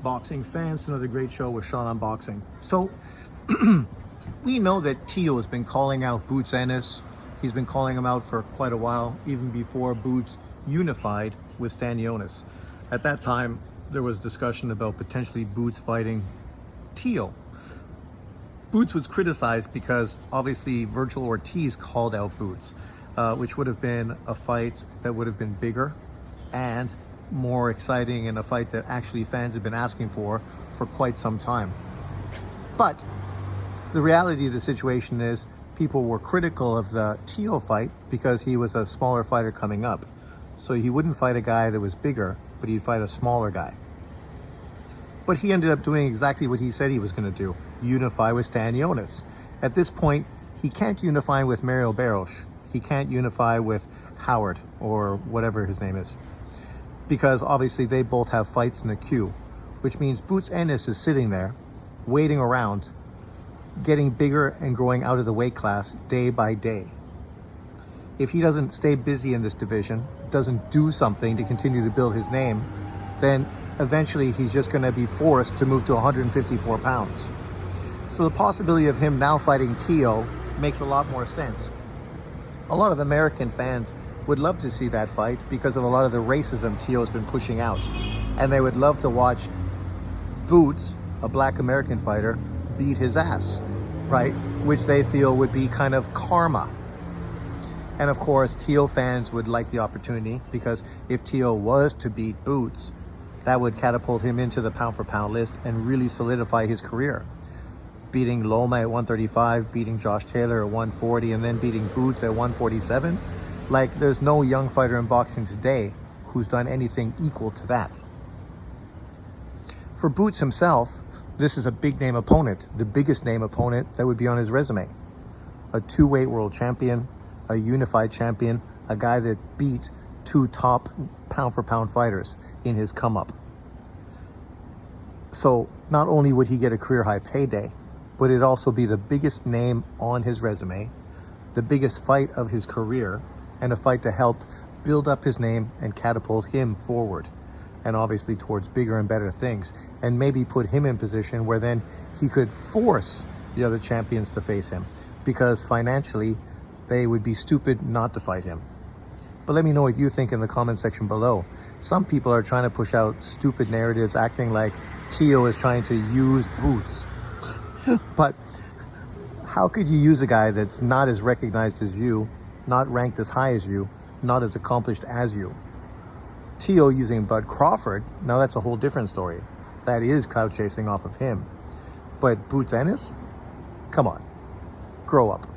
boxing fans, another great show with Sean on Boxing. So we know that Tio has been calling out Boots Ennis. He's been calling him out for quite a while, even before Boots unified with Stanionis. At that time, there was discussion about potentially Boots fighting Tio. Boots was criticized because obviously Virgil Ortiz called out Boots, which would have been a fight that would have been bigger and more exciting, and a fight that actually fans have been asking for quite some time. But the reality of the situation is people were critical of the Tio fight because he was a smaller fighter coming up. So he wouldn't fight a guy that was bigger, but he'd fight a smaller guy. But he ended up doing exactly what he said he was going to do, unify with Stanionis. At this point, he can't unify with Mario Barros. He can't unify with Howard or whatever his name is, because obviously they both have fights in the queue, which means Boots Ennis is sitting there waiting around, getting bigger and growing out of the weight class day by day. If he doesn't stay busy in this division, doesn't do something to continue to build his name, then eventually he's just going to be forced to move to 154 pounds. So the possibility of him now fighting Tio makes a lot more sense. A lot of American fans would love to see that fight because of a lot of the racism Tio's been pushing out. And they would love to watch Boots, a black American fighter, beat his ass, right? Which they feel would be kind of karma. And of course, Tio fans would like the opportunity, because if Tio was to beat Boots, that would catapult him into the pound for pound list and really solidify his career. Beating Loma at 135, beating Josh Taylor at 140, and then beating Boots at 147. Like, there's no young fighter in boxing today who's done anything equal to that. For Boots himself, this is a big name opponent, the biggest name opponent that would be on his resume. A two-weight world champion, a unified champion, a guy that beat two top pound for pound fighters in his come up. So not only would he get a career high payday, but it'd also be the biggest name on his resume, the biggest fight of his career, and a fight to help build up his name and catapult him forward, and obviously towards bigger and better things, and maybe put him in position where then he could force the other champions to face him, because financially they would be stupid not to fight him. But let me know what you think in the comment section below. Some people are trying to push out stupid narratives, acting like Tio is trying to use Boots. But how could you use a guy that's not as recognized as you, not ranked as high as you, not as accomplished as you? Tio using Bud Crawford, now that's a whole different story. That is clout chasing off of him. But Boots Ennis? Come on, grow up.